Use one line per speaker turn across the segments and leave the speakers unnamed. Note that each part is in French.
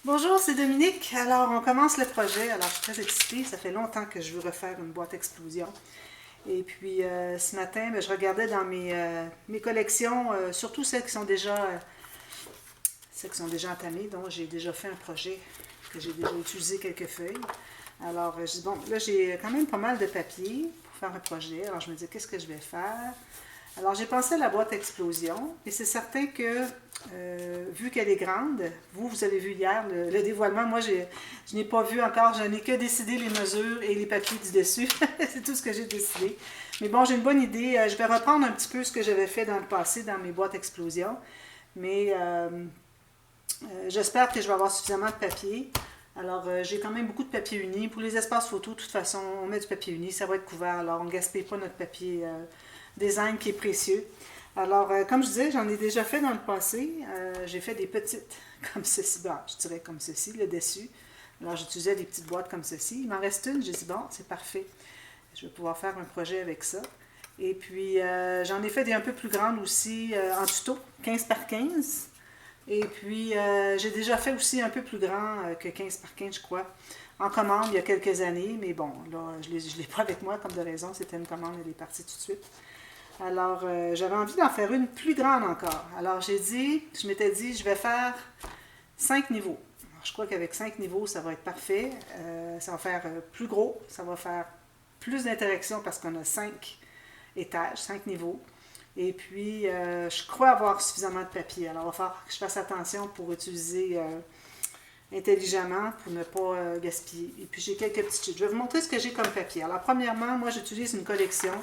Bonjour, c'est Dominique. Alors, on commence le projet. Alors, je suis très excitée. Ça fait longtemps que je veux refaire une boîte explosion. Et puis, ce matin, ben, je regardais dans mes collections, surtout celles qui sont déjà entamées. Donc, j'ai déjà fait un projet que j'ai déjà utilisé quelques feuilles. Alors, je dis, bon, là, j'ai quand même pas mal de papier pour faire un projet. Alors, je me dis, qu'est-ce que je vais faire? Alors, j'ai pensé à la boîte explosion, et c'est certain que, vu qu'elle est grande, vous avez vu hier le dévoilement, moi, je n'ai pas vu encore, je n'ai que décidé les mesures et les papiers du dessus, c'est tout ce que j'ai décidé. Mais bon, j'ai une bonne idée, je vais reprendre un petit peu ce que j'avais fait dans le passé dans mes boîtes explosion, mais j'espère que je vais avoir suffisamment de papier. Alors, j'ai quand même beaucoup de papier uni. Pour les espaces photos, de toute façon, on met du papier uni, ça va être couvert. Alors, on ne gaspille pas notre papier design qui est précieux. Alors, comme je disais, j'en ai déjà fait dans le passé. J'ai fait des petites comme ceci. Bon, je dirais comme ceci, le dessus. Alors, j'utilisais des petites boîtes comme ceci. Il m'en reste une. J'ai dit, bon, c'est parfait. Je vais pouvoir faire un projet avec ça. Et puis, j'en ai fait des un peu plus grandes aussi en tuto, 15 par 15. Et puis, j'ai déjà fait aussi un peu plus grand que 15 par 15, je crois, en commande il y a quelques années. Mais bon, là, je ne l'ai pas avec moi comme de raison. C'était une commande, elle est partie tout de suite. Alors, j'avais envie d'en faire une plus grande encore. Alors, je m'étais dit, je vais faire 5 niveaux. Alors, je crois qu'avec 5 niveaux, ça va être parfait. Ça va faire plus gros, ça va faire plus d'interaction parce qu'on a 5 étages, 5 niveaux. Et puis, je crois avoir suffisamment de papier. Alors, il va falloir que je fasse attention pour utiliser intelligemment, pour ne pas gaspiller. Et puis, j'ai quelques petits chips. Je vais vous montrer ce que j'ai comme papier. Alors, premièrement, moi, j'utilise une collection.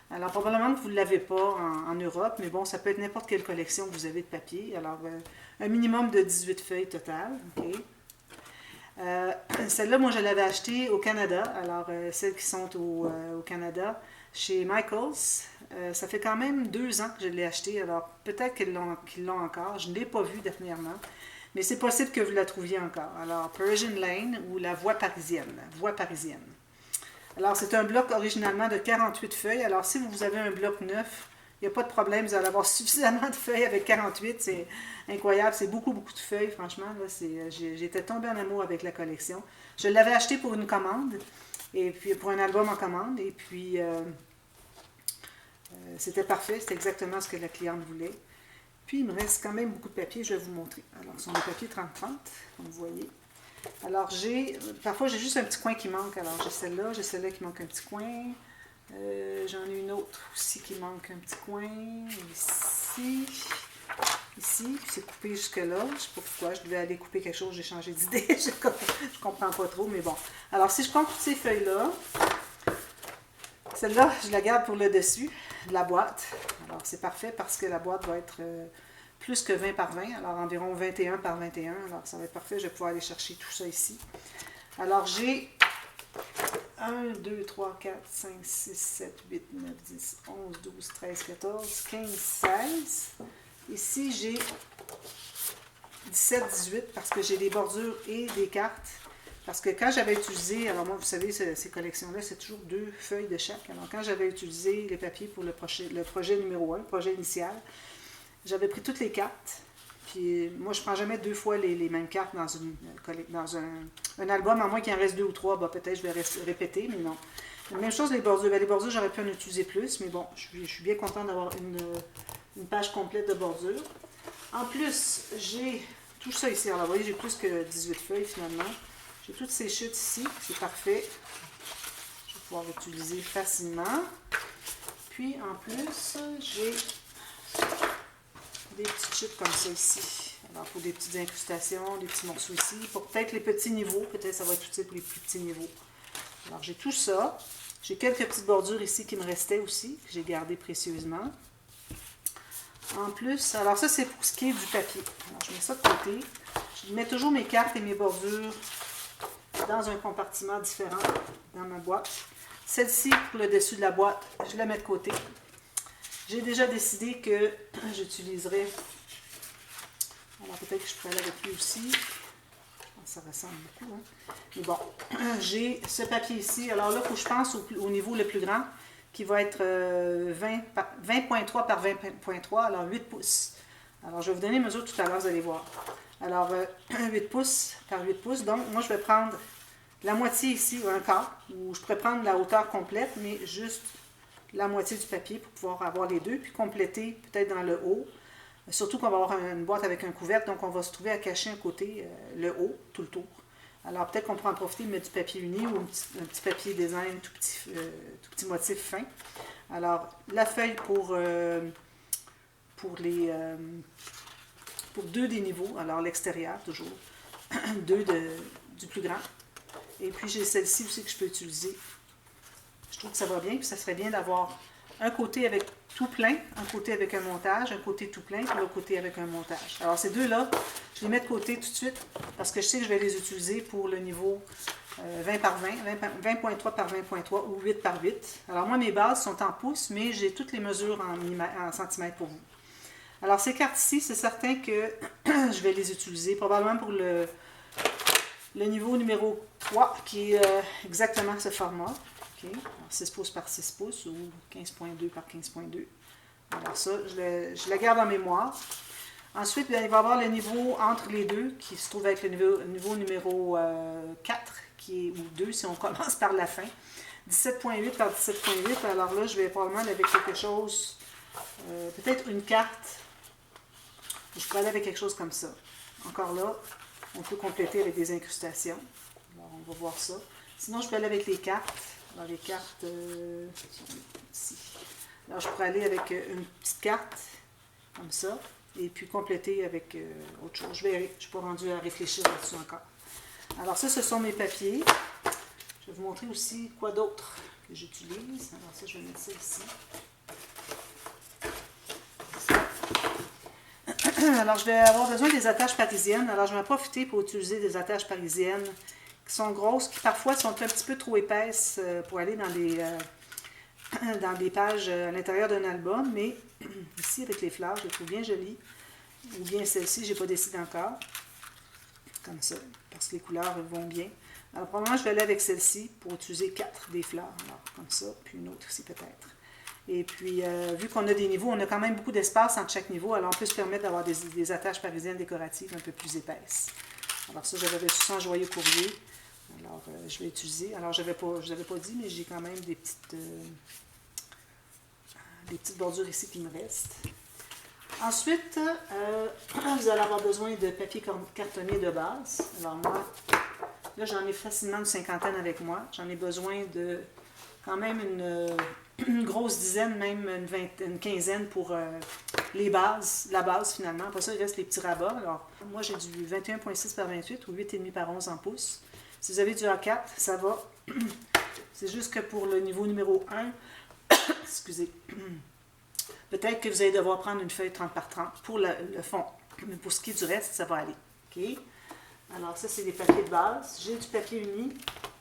Alors, probablement que vous ne l'avez pas en Europe, mais bon, ça peut être n'importe quelle collection que vous avez de papier. Alors, un minimum de 18 feuilles totales. OK. Celle-là, moi, je l'avais achetée au Canada. Alors, celles qui sont au Canada, chez Michaels, ça fait quand même 2 ans que je l'ai achetée. Alors, peut-être qu'ils l'ont encore. Je ne l'ai pas vue dernièrement. Mais c'est possible que vous la trouviez encore. Alors, Parisian Lane ou la Voie parisienne. Voie parisienne. Alors, c'est un bloc originalement de 48 feuilles. Alors, si vous avez un bloc neuf, il n'y a pas de problème, vous allez avoir suffisamment de feuilles avec 48. C'est incroyable, c'est beaucoup, beaucoup de feuilles, franchement. J'étais tombée en amour avec la collection. Je l'avais acheté pour une commande, et puis pour un album en commande, et puis c'était parfait, c'était exactement ce que la cliente voulait. Puis, il me reste quand même beaucoup de papier, je vais vous montrer. Alors, ce sont des papiers 30-30, comme vous voyez. Alors, parfois j'ai juste un petit coin qui manque. Alors, j'ai celle-là qui manque un petit coin. J'en ai une autre aussi qui manque un petit coin. Ici. Ici. Puis c'est coupé jusque-là. Je ne sais pas pourquoi. Je devais aller couper quelque chose. J'ai changé d'idée. Je ne comprends pas trop, mais bon. Alors, si je prends toutes ces feuilles-là, celle-là, je la garde pour le dessus de la boîte. Alors, c'est parfait parce que la boîte va être plus que 20 par 20, alors environ 21 par 21. Alors, ça va être parfait. Je vais pouvoir aller chercher tout ça ici. Alors, j'ai 1, 2, 3, 4, 5, 6, 7, 8, 9, 10, 11, 12, 13, 14, 15, 16. Ici, j'ai 17, 18 parce que j'ai des bordures et des cartes. Parce que quand j'avais utilisé, alors moi, vous savez, ces collections-là, c'est toujours 2 feuilles de chaque. Alors, quand j'avais utilisé les papiers pour le projet numéro 1, le projet initial, j'avais pris toutes les cartes. Puis moi, je ne prends jamais 2 fois les mêmes cartes dans un album, à moins qu'il en reste 2 ou 3. Bah, peut-être je vais répéter, mais non. La même chose, les bordures. Ben, les bordures, j'aurais pu en utiliser plus, mais bon, je suis bien contente d'avoir une page complète de bordures. En plus, j'ai tout ça ici. Alors, vous voyez, j'ai plus que 18 feuilles finalement. J'ai toutes ces chutes ici, c'est parfait. Je vais pouvoir utiliser facilement. Puis, en plus, j'ai des petites chutes comme ça ici. Alors, pour des petites incrustations, des petits morceaux ici. Pour peut-être les petits niveaux, peut-être ça va être utile pour les plus petits niveaux. Alors, j'ai tout ça. J'ai quelques petites bordures ici qui me restaient aussi, que j'ai gardées précieusement. En plus, alors ça, c'est pour ce qui est du papier. Alors, je mets ça de côté. Je mets toujours mes cartes et mes bordures dans un compartiment différent dans ma boîte. Celle-ci, pour le dessus de la boîte, je la mets de côté. J'ai déjà décidé que j'utiliserai, alors peut-être que je pourrais aller avec lui aussi, ça ressemble beaucoup, hein? Mais bon, j'ai ce papier ici, alors là, il faut que je pense au niveau le plus grand, qui va être 20.3 par 20.3, alors 8 pouces. Alors je vais vous donner une mesure tout à l'heure, vous allez voir. Alors, 8 pouces par 8 pouces. Donc, moi, je vais prendre la moitié ici, ou un quart, ou je pourrais prendre la hauteur complète, mais juste la moitié du papier pour pouvoir avoir les deux, puis compléter peut-être dans le haut. Surtout qu'on va avoir une boîte avec un couvercle, donc on va se trouver à cacher un côté, le haut, tout le tour. Alors peut-être qu'on pourra en profiter de mettre du papier uni ou un petit papier design, tout petit motif fin. Alors la feuille pour deux des niveaux, alors l'extérieur toujours, deux du plus grand. Et puis j'ai celle-ci aussi que je peux utiliser. Je trouve que ça va bien, puis ça serait bien d'avoir un côté avec tout plein, un côté avec un montage, un côté tout plein, puis l'autre côté avec un montage. Alors ces deux-là, je les mets de côté tout de suite, parce que je sais que je vais les utiliser pour le niveau 20 par 20, 20.3 par 20.3 ou 8 par 8. Alors moi, mes bases sont en pouces, mais j'ai toutes les mesures en centimètres pour vous. Alors ces cartes-ci, c'est certain que je vais les utiliser probablement pour le niveau numéro 3, qui est exactement ce format. Okay. Alors 6 pouces par 6 pouces ou 15.2 par 15.2. Alors ça, je la garde en mémoire. Ensuite, bien, il va y avoir le niveau entre les deux, qui se trouve avec le niveau numéro 4, qui est, ou 2 si on commence par la fin. 17.8 par 17.8. Alors là, je vais probablement aller avec quelque chose, peut-être une carte. Je pourrais aller avec quelque chose comme ça. Encore là, on peut compléter avec des incrustations. Alors, on va voir ça. Sinon, je peux aller avec les cartes. Alors, les cartes, ici. Alors, je pourrais aller avec une petite carte, comme ça, et puis compléter avec autre chose. Je ne suis pas rendue à réfléchir là-dessus encore. Alors, ça, ce sont mes papiers. Je vais vous montrer aussi quoi d'autre que j'utilise. Alors, ça, je vais mettre ça ici. Alors, je vais avoir besoin des attaches parisiennes. Alors, je vais en profiter pour utiliser des attaches parisiennes qui sont grosses, qui parfois sont un petit peu trop épaisses pour aller dans des pages à l'intérieur d'un album. Mais ici, avec les fleurs, je les trouve bien jolies. Ou bien celle-ci, je n'ai pas décidé encore. Comme ça, parce que les couleurs vont bien. Alors, probablement, je vais aller avec celle-ci pour utiliser 4 des fleurs. Alors, comme ça, puis une autre ici peut-être. Et puis, vu qu'on a des niveaux, on a quand même beaucoup d'espace entre chaque niveau, alors on peut se permettre d'avoir des attaches parisiennes décoratives un peu plus épaisses. Alors ça, j'avais reçu ça en joyeux courrier. Alors, je vais utiliser. Alors, je n'avais pas dit, mais j'ai quand même des petites bordures ici qui me restent. Ensuite, vous allez avoir besoin de papier cartonné de base. Alors moi, là, j'en ai facilement une cinquantaine avec moi. J'en ai besoin de quand même une grosse dizaine, même une quinzaine pour les bases, la base finalement. Après ça, il reste les petits rabats. Alors, moi, j'ai du 21.6 par 28 ou 8,5 par 11 en pouces. Si vous avez du A4, ça va. C'est juste que pour le niveau numéro 1, excusez, peut-être que vous allez devoir prendre une feuille 30 par 30 pour le fond. Mais pour ce qui est du reste, ça va aller. OK? Alors, ça, c'est des papiers de base. J'ai du papier uni.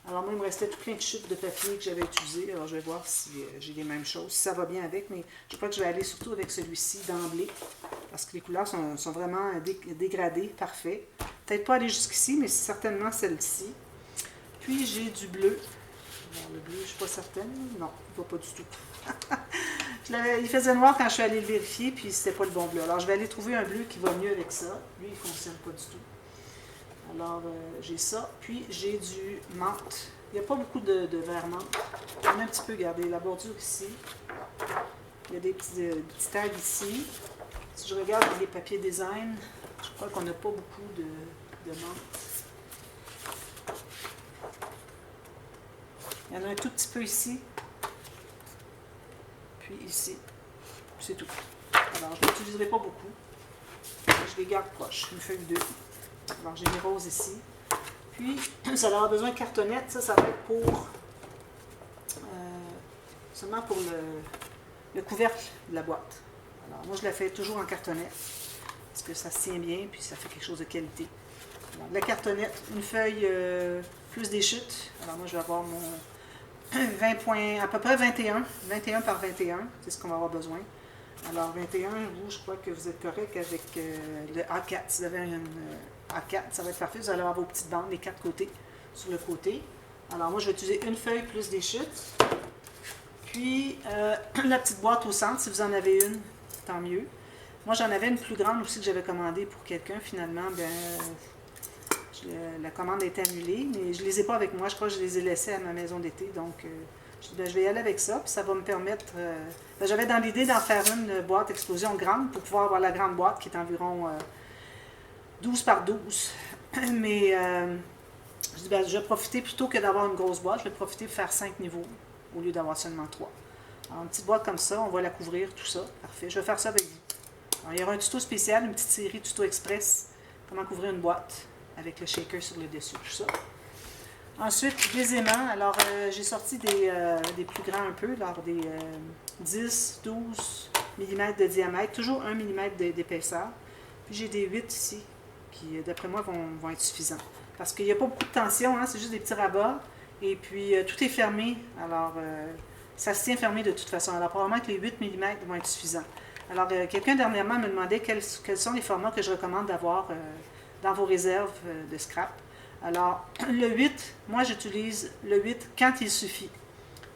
Alors, moi, il me restait tout plein de chutes de papier que j'avais utilisé. Alors, je vais voir si j'ai les mêmes choses, si ça va bien avec. Mais je crois que je vais aller surtout avec celui-ci d'emblée. Parce que les couleurs sont vraiment dégradées, parfait. Peut-être pas aller jusqu'ici, mais certainement celle-ci. Puis, j'ai du bleu. Alors, le bleu, je ne suis pas certaine. Non, il ne va pas du tout. Il faisait noir quand je suis allée le vérifier, puis c'était pas le bon bleu. Alors, je vais aller trouver un bleu qui va mieux avec ça. Lui, il ne fonctionne pas du tout. Alors, j'ai ça. Puis, j'ai du menthe. Il n'y a pas beaucoup de vert menthe. On a un petit peu, regardez, la bordure ici. Il y a des petits tags ici. Si je regarde dans les papiers design, je crois qu'on n'a pas beaucoup de menthe. Il y en a un tout petit peu ici. Puis ici. C'est tout. Alors, je n'utiliserai pas beaucoup. Je les garde proches. Une feuille 2. Alors, j'ai mes roses ici. Puis, ça va avoir besoin de cartonnette. Ça va être pour seulement pour le couvercle de la boîte. Alors, moi, je la fais toujours en cartonnette parce que ça se tient bien puis ça fait quelque chose de qualité. Alors, la cartonnette, une feuille plus des chutes. Alors, moi, je vais avoir mon 20 points, à peu près 21 par 21. C'est ce qu'on va avoir besoin. Alors, 21, vous, je crois que vous êtes correct avec le A4. Si vous avez un A4, ça va être parfait. Vous allez avoir vos petites bandes, les 4 côtés, sur le côté. Alors, moi, je vais utiliser une feuille plus des chutes. Puis, la petite boîte au centre, si vous en avez une, tant mieux. Moi, j'en avais une plus grande aussi que j'avais commandée pour quelqu'un. Finalement, ben, la commande a été annulée, mais je ne les ai pas avec moi. Je crois que je les ai laissés à ma maison d'été. Donc, je dis, ben, je vais y aller avec ça. Puis ça va me permettre... ben, j'avais dans l'idée d'en faire une boîte explosion grande pour pouvoir avoir la grande boîte qui est environ 12 par 12. Mais je dis, ben, je vais profiter plutôt que d'avoir une grosse boîte. Je vais profiter pour faire 5 niveaux au lieu d'avoir seulement 3. Alors, une petite boîte comme ça, on va la couvrir, tout ça. Parfait. Je vais faire ça avec vous. Alors, il y aura un tuto spécial, une petite série tuto express, comment couvrir une boîte avec le shaker sur le dessus, tout ça. Ensuite, des aimants. Alors, j'ai sorti des plus grands un peu, alors des 10, 12 mm de diamètre, toujours 1 mm d'épaisseur. Puis j'ai des 8 ici, qui, d'après moi, vont être suffisants. Parce qu'il n'y a pas beaucoup de tension, hein, c'est juste des petits rabats. Et puis, tout est fermé, alors ça se tient fermé de toute façon. Alors, probablement que les 8 mm vont être suffisants. Alors, quelqu'un dernièrement me demandait quels sont les formats que je recommande d'avoir dans vos réserves de scrap. Alors, le 8, moi j'utilise le 8 quand il suffit.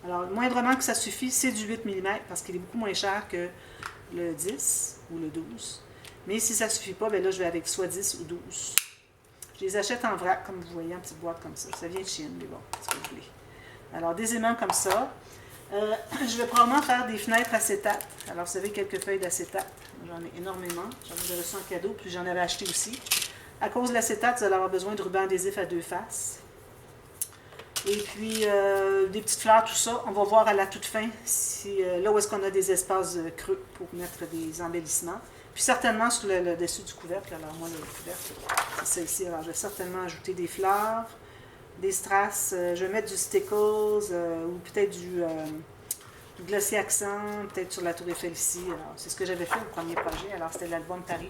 Alors, moindrement que ça suffit, c'est du 8 mm parce qu'il est beaucoup moins cher que le 10 ou le 12. Mais si ça ne suffit pas, bien là, je vais avec soit 10 ou 12. Je les achète en vrac, comme vous voyez, en petite boîte comme ça. Ça vient de Chine, mais bon, c'est ce que vous voulez. Alors, des aimants comme ça. Je vais probablement faire des fenêtres acétate. Alors, vous savez, quelques feuilles d'acétate. J'en ai énormément. J'en ai reçu en cadeau, puis j'en avais acheté aussi. À cause de l'acétate, vous allez avoir besoin de ruban adhésif à 2 faces. Et puis, des petites fleurs, tout ça. On va voir à la toute fin si, là où est-ce qu'on a des espaces creux pour mettre des embellissements. Puis certainement sur le dessus du couvercle. Alors, moi, le couvercle, c'est ça ici. Alors, je vais certainement ajouter des fleurs, des strass. Je vais mettre du stickles ou peut-être du glossy accent, peut-être sur la Tour Eiffel ici. Alors, c'est ce que j'avais fait au premier projet. Alors, c'était l'album Paris,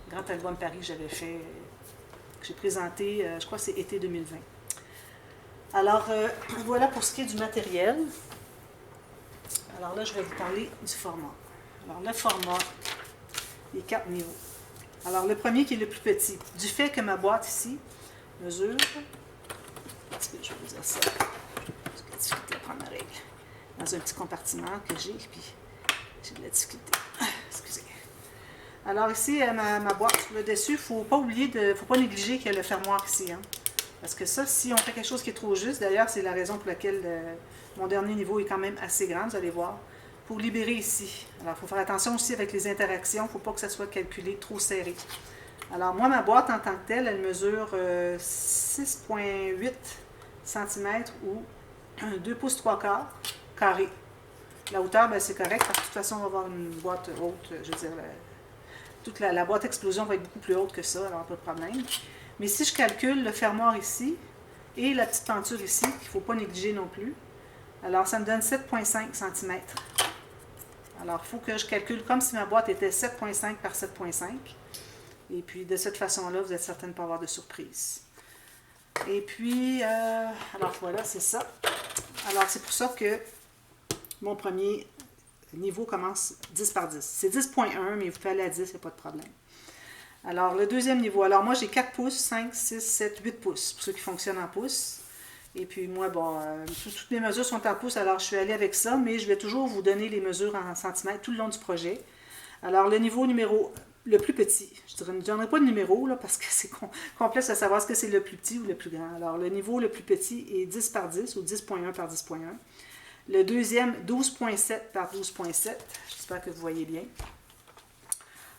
le grand album Paris que j'avais fait, que j'ai présenté, je crois que c'est été 2020. Alors, voilà pour ce qui est du matériel. Alors là, je vais vous parler du format. Alors, le format, les 4 niveaux. Alors, le premier qui est le plus petit. Du fait que ma boîte ici mesure, je vais vous dire ça, j'ai de la difficulté à prendre ma règle, dans un petit compartiment que j'ai, puis j'ai de la difficulté. Excusez. Alors ici, ma boîte sur le dessus, il ne faut pas oublier, faut pas négliger qu'il y a le fermoir ici. Hein. Parce que ça, si on fait quelque chose qui est trop juste, d'ailleurs, c'est la raison pour laquelle mon dernier niveau est quand même assez grand, vous allez voir, pour libérer ici. Alors, il faut faire attention aussi avec les interactions, il ne faut pas que ça soit calculé trop serré. Alors, moi, ma boîte en tant que telle, elle mesure 6,8 cm ou 2 pouces 3 quarts carré. La hauteur, ben, c'est correct, parce que de toute façon, on va avoir une boîte haute, je veux dire, toute la boîte explosion va être beaucoup plus haute que ça, alors pas de problème. Mais si je calcule le fermoir ici et la petite penture ici, qu'il ne faut pas négliger non plus, alors ça me donne 7,5 cm. Alors, il faut que je calcule comme si ma boîte était 7,5 par 7,5. Et puis, de cette façon-là, vous êtes certaine de ne pas avoir de surprise. Et puis, alors voilà, c'est ça. Alors, c'est pour ça que mon premier niveau commence 10 par 10. C'est 10,1, mais vous pouvez aller à 10, il n'y a pas de problème. Alors, le deuxième niveau. Alors, moi, j'ai 4 pouces, 5, 6, 7, 8 pouces, pour ceux qui fonctionnent en pouces. Et puis, moi, bon, toutes mes mesures sont en pouces, alors je suis allée avec ça, mais je vais toujours vous donner les mesures en centimètres tout le long du projet. Alors, le niveau numéro le plus petit, je ne donnerai pas de numéro, là, parce que c'est complexe à savoir ce que c'est le plus petit ou le plus grand. Alors, le niveau le plus petit est 10 par 10 ou 10,1 par 10,1. Le deuxième, 12,7 par 12,7. J'espère que vous voyez bien.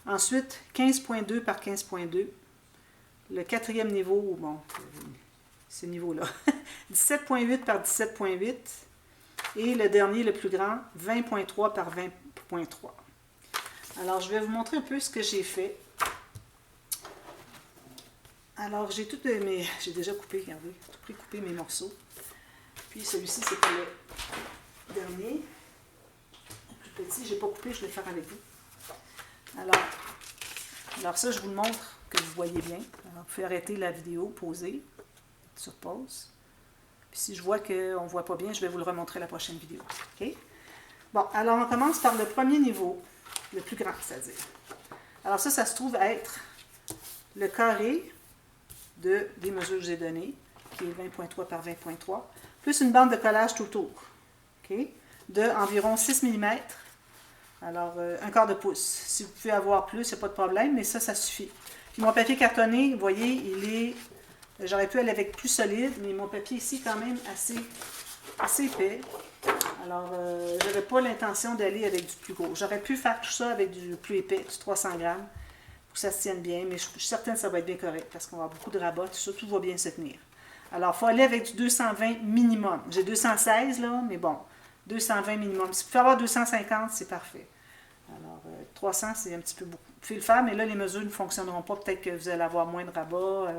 Ensuite, 15,2 par 15,2. Le quatrième niveau, bon, ce niveau-là, 17,8 par 17,8. Et le dernier, le plus grand, 20,3 par 20,3. Alors, je vais vous montrer un peu ce que j'ai fait. Alors, j'ai déjà coupé, regardez, tout pré-coupé mes morceaux. Puis celui-ci, c'est pour le dernier. Le plus petit, je n'ai pas coupé, je vais le faire avec vous. Alors ça, je vous le montre que vous voyez bien. Alors, vous pouvez arrêter la vidéo, pauser, sur pause. Puis si je vois qu'on ne voit pas bien, je vais vous le remontrer la prochaine vidéo. OK? Bon, alors on commence par le premier niveau, le plus grand, c'est-à-dire. Alors ça se trouve être le carré des mesures que j'ai données, qui est 20,3 par 20,3, plus une bande de collage tout autour, okay, de environ 6 mm Alors, un quart de pouce. Si vous pouvez avoir plus, il n'y a pas de problème, mais ça suffit. Puis mon papier cartonné, vous voyez, il est... J'aurais pu aller avec plus solide, mais mon papier ici, quand même, assez épais. Alors, je n'avais pas l'intention d'aller avec du plus gros. J'aurais pu faire tout ça avec du plus épais, du 300 grammes, pour que ça se tienne bien, mais je suis certaine que ça va être bien correct, parce qu'on va avoir beaucoup de rabat, tout va bien se tenir. Alors, il faut aller avec du 220 minimum. J'ai 216, là, mais bon, 220 minimum. Si vous pouvez avoir 250, c'est parfait. Alors, 300, c'est un petit peu beaucoup. Vous pouvez le faire, mais là, les mesures ne fonctionneront pas. Peut-être que vous allez avoir moins de rabats.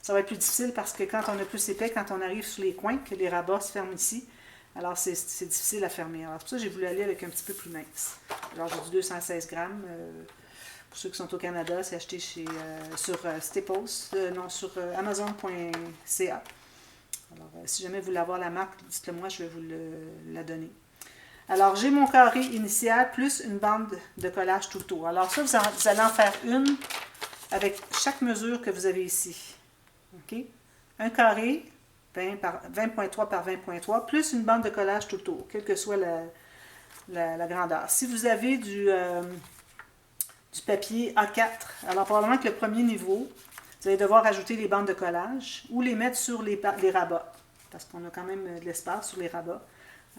Ça va être plus difficile parce que quand on a plus épais, quand on arrive sur les coins, que les rabats se ferment ici, alors c'est difficile à fermer. Alors, pour ça, j'ai voulu aller avec un petit peu plus mince. Alors, j'ai du 216 grammes. Pour ceux qui sont au Canada, c'est acheté sur Staples, sur Amazon.ca. Alors, si jamais vous voulez avoir la marque, dites-le moi, je vais vous la donner. Alors, j'ai mon carré initial plus une bande de collage tout autour. Alors ça, vous allez en faire une avec chaque mesure que vous avez ici. OK? Un carré, 20.3 par 20.3, plus une bande de collage tout autour, quelle que soit la grandeur. Si vous avez du papier A4, alors probablement que le premier niveau, vous allez devoir ajouter les bandes de collage ou les mettre sur les rabats, parce qu'on a quand même de l'espace sur les rabats.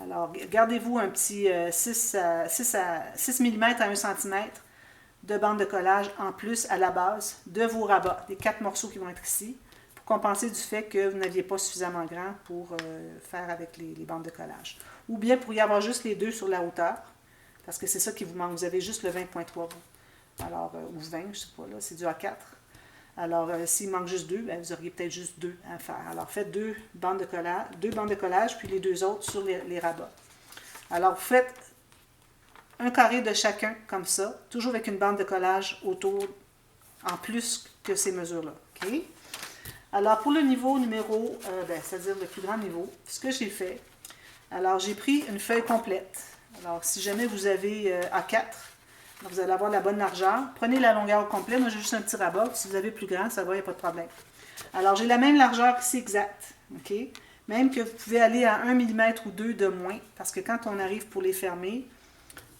Alors, gardez-vous un petit 6 mm à 1 cm de bande de collage en plus à la base de vos rabats, les 4 morceaux qui vont être ici, pour compenser du fait que vous n'aviez pas suffisamment grand pour faire avec les bandes de collage. Ou bien pour y avoir juste les deux sur la hauteur, parce que c'est ça qui vous manque. Vous avez juste le 20.3. Alors, ou 20, je ne sais pas, là, c'est du A4. Alors, s'il manque juste deux, ben, vous auriez peut-être juste deux à faire. Alors, faites deux bandes de collage, puis les deux autres sur les rabats. Alors, vous faites un carré de chacun, comme ça, toujours avec une bande de collage autour, en plus que ces mesures-là. OK? Alors, pour le niveau numéro, c'est-à-dire le plus grand niveau, ce que j'ai fait, alors, j'ai pris une feuille complète. Alors, si jamais vous avez A4, vous allez avoir la bonne largeur. Prenez la longueur au complet. Moi, j'ai juste un petit rabat. Si vous avez plus grand, ça va, il n'y a pas de problème. Alors, j'ai la même largeur ici exacte. OK? Même que vous pouvez aller à 1 mm ou 2 de moins, parce que quand on arrive pour les fermer,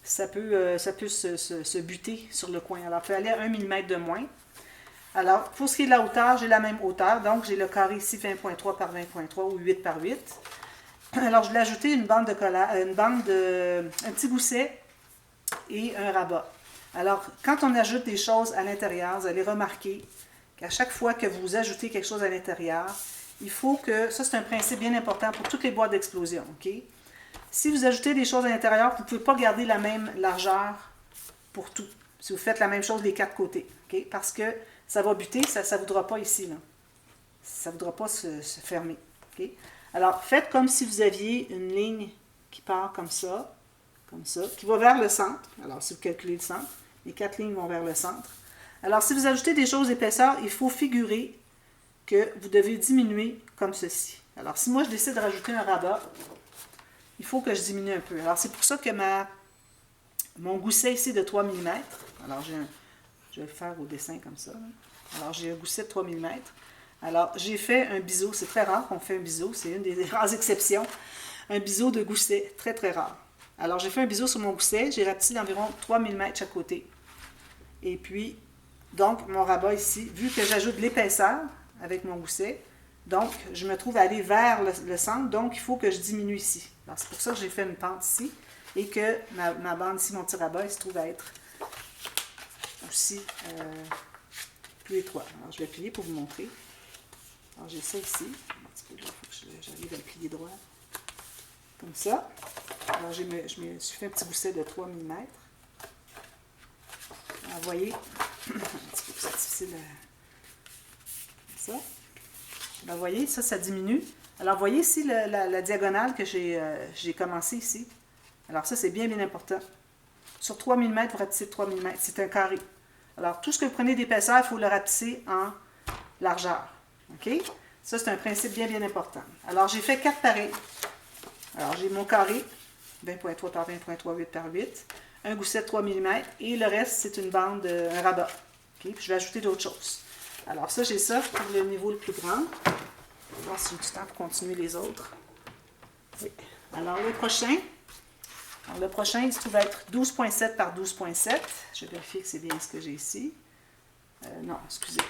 ça peut se buter sur le coin. Alors, vous pouvez aller à 1 mm de moins. Alors, pour ce qui est de la hauteur, j'ai la même hauteur. Donc, j'ai le carré ici 20.3 par 20.3 ou 8 par 8. Alors, je vais ajouter une bande de collage, un petit gousset et un rabat. Alors, quand on ajoute des choses à l'intérieur, vous allez remarquer qu'à chaque fois que vous ajoutez quelque chose à l'intérieur, il faut que, ça c'est un principe bien important pour toutes les boîtes d'explosion, OK? Si vous ajoutez des choses à l'intérieur, vous ne pouvez pas garder la même largeur pour tout. Si vous faites la même chose des 4 côtés, OK? Parce que ça va buter, ça ne voudra pas ici, là. Ça ne voudra pas se fermer, OK? Alors, faites comme si vous aviez une ligne qui part comme ça, qui va vers le centre. Alors, si vous calculez le centre, les 4 lignes vont vers le centre. Alors, si vous ajoutez des choses d'épaisseur, il faut figurer que vous devez diminuer comme ceci. Alors, si moi, je décide de rajouter un rabat, il faut que je diminue un peu. Alors, c'est pour ça que mon gousset ici de 3 mm, alors je vais le faire au dessin comme ça. Alors, j'ai un gousset de 3 mm. Alors, j'ai fait un biseau. C'est très rare qu'on fait un biseau. C'est une des rares exceptions. Un biseau de gousset. Très, très rare. Alors, j'ai fait un biseau sur mon gousset. J'ai rapetissé d'environ 3 mm chaque côté. Et puis, donc, mon rabat ici, vu que j'ajoute de l'épaisseur avec mon gousset, donc, je me trouve à aller vers le centre. Donc, il faut que je diminue ici. Alors, c'est pour ça que j'ai fait une pente ici. Et que ma bande ici, mon petit rabat, il se trouve à être aussi plus étroit. Alors, je vais plier pour vous montrer. Alors, j'ai ça ici. Un petit peu là, il faut que j'arrive à le plier droit. Comme ça. Alors, je me suis fait un petit gousset de 3 mm. Alors, vous voyez, un petit peu plus difficile comme ça. Alors, vous voyez, ça diminue. Alors, vous voyez ici la diagonale que j'ai commencé ici. Alors, ça, c'est bien, bien important. Sur 3 mm, vous rapetissez de 3 mm. C'est un carré. Alors, tout ce que vous prenez d'épaisseur, il faut le rapetisser en largeur. OK? Ça, c'est un principe bien, bien important. Alors, j'ai fait 4 pareils. Alors, j'ai mon carré, 20.3 par 20.3, 8 par 8. Un gousset de 3 mm. Et le reste, c'est une bande, un rabat. OK? Puis, je vais ajouter d'autres choses. Alors, ça, j'ai ça pour le niveau le plus grand. On va voir si j'ai du temps pour continuer les autres. Oui. Alors, le prochain, Alors, le prochain, il se trouve être 12,7 par 12,7. Je vais vérifier que c'est bien ce que j'ai ici. Non, excusez.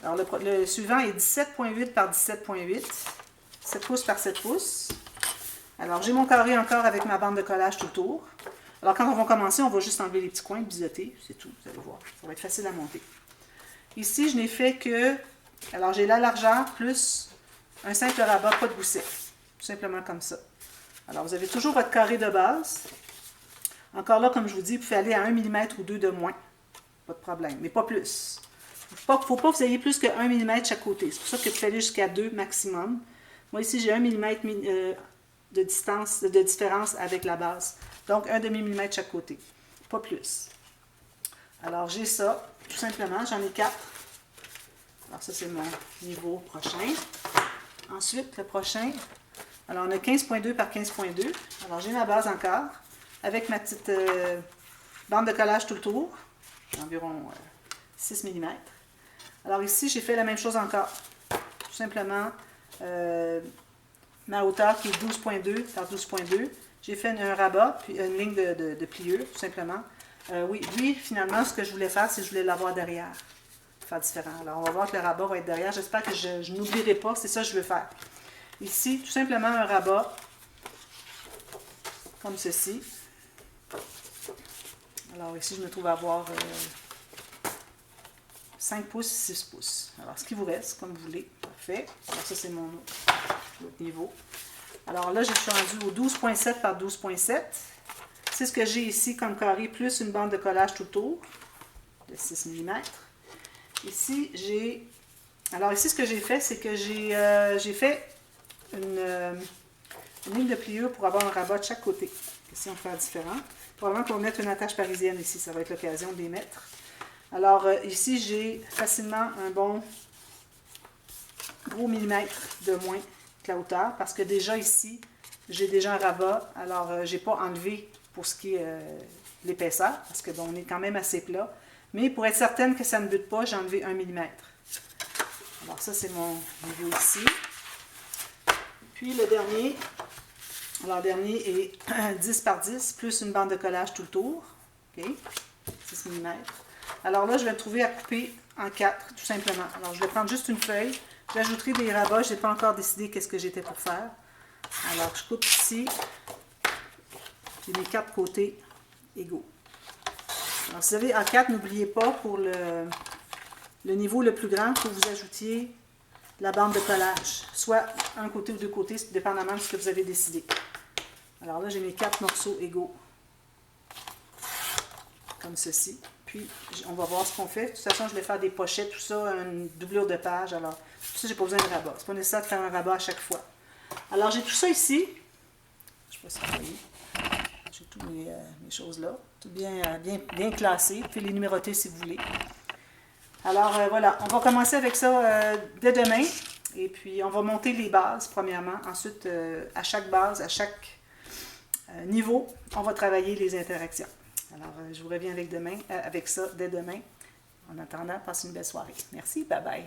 Alors, le suivant est 17,8 par 17,8. 7 pouces par 7 pouces. Alors, j'ai mon carré encore avec ma bande de collage tout autour. Alors, quand on va commencer, on va juste enlever les petits coins, biseauter, c'est tout, vous allez voir. Ça va être facile à monter. Ici, je n'ai fait que... Alors, j'ai la largeur plus un simple rabat, pas de gousset. Tout simplement comme ça. Alors, vous avez toujours votre carré de base. Encore là, comme je vous dis, vous pouvez aller à 1 mm ou 2 de moins. Pas de problème, mais pas plus. Il ne faut pas que vous ayez plus que 1 mm chaque côté. C'est pour ça que vous pouvez aller jusqu'à 2 maximum. Moi, ici, j'ai 1 mm de distance, de différence avec la base. Donc, 1 demi-millimètre chaque côté. Pas plus. Alors, j'ai ça, tout simplement. J'en ai 4. Alors, ça, c'est mon niveau prochain. Ensuite, le prochain. Alors, on a 15,2 par 15,2. Alors, j'ai ma base encore, avec ma petite bande de collage tout le tour, environ 6 mm. Alors, ici, j'ai fait la même chose encore. Tout simplement, ma hauteur qui est 12,2 par 12,2. J'ai fait un rabat, puis une ligne de pliure, tout simplement. Oui, lui, finalement, ce que je voulais faire, c'est que je voulais l'avoir derrière. Faire différent. Alors, on va voir que le rabat va être derrière. J'espère que je n'oublierai pas. C'est ça que je veux faire. Ici, tout simplement un rabat, comme ceci. Alors, ici, je me trouve à avoir 5 pouces, 6 pouces. Alors, ce qui vous reste, comme vous voulez. Parfait. Alors, ça, c'est mon autre niveau. Alors là, je suis rendue au 12,7 par 12,7. C'est ce que j'ai ici comme carré, plus une bande de collage tout autour, de 6 mm. Ici, j'ai... Alors ici, ce que j'ai fait, c'est que j'ai fait une ligne de pliure pour avoir un rabat de chaque côté. Ici, on fait différent. Probablement qu'on va mettre une attache parisienne ici, ça va être l'occasion de les mettre. Alors ici, j'ai facilement un bon gros millimètre de moins que la hauteur, parce que déjà ici, j'ai déjà un rabat, alors je n'ai pas enlevé pour ce qui est l'épaisseur, parce que bon, on est quand même assez plat. Mais pour être certaine que ça ne bute pas, j'ai enlevé 1 mm. Alors ça, c'est mon niveau ici. Puis le dernier, alors le dernier est 10 par 10, plus une bande de collage tout le tour. OK, 6 mm. Alors là, je vais me trouver à couper en 4, tout simplement. Alors je vais prendre juste une feuille. J'ajouterai des rabats, je n'ai pas encore décidé qu'est-ce que j'étais pour faire. Alors je coupe ici. J'ai mes 4 côtés égaux. Alors si vous avez A4, n'oubliez pas, pour le niveau le plus grand, il faut que vous ajoutiez la bande de collage. Soit un côté ou deux côtés, dépendamment de ce que vous avez décidé. Alors là, j'ai mes 4 morceaux égaux. Comme ceci. Puis, on va voir ce qu'on fait. De toute façon, je vais faire des pochettes, tout ça, une doublure de page. Alors, tout ça, j'ai pas besoin de rabat. C'est pas nécessaire de faire un rabat à chaque fois. Alors, j'ai tout ça ici. Je sais pas si vous voyez. J'ai toutes mes choses là. Tout bien classé. Vous pouvez les numéroter si vous voulez. Alors, voilà. On va commencer avec ça dès demain. Et puis, on va monter les bases, premièrement. Ensuite, à chaque base, à chaque niveau, on va travailler les interactions. Alors, je vous reviens avec ça dès demain. En attendant, passez une belle soirée. Merci, bye bye.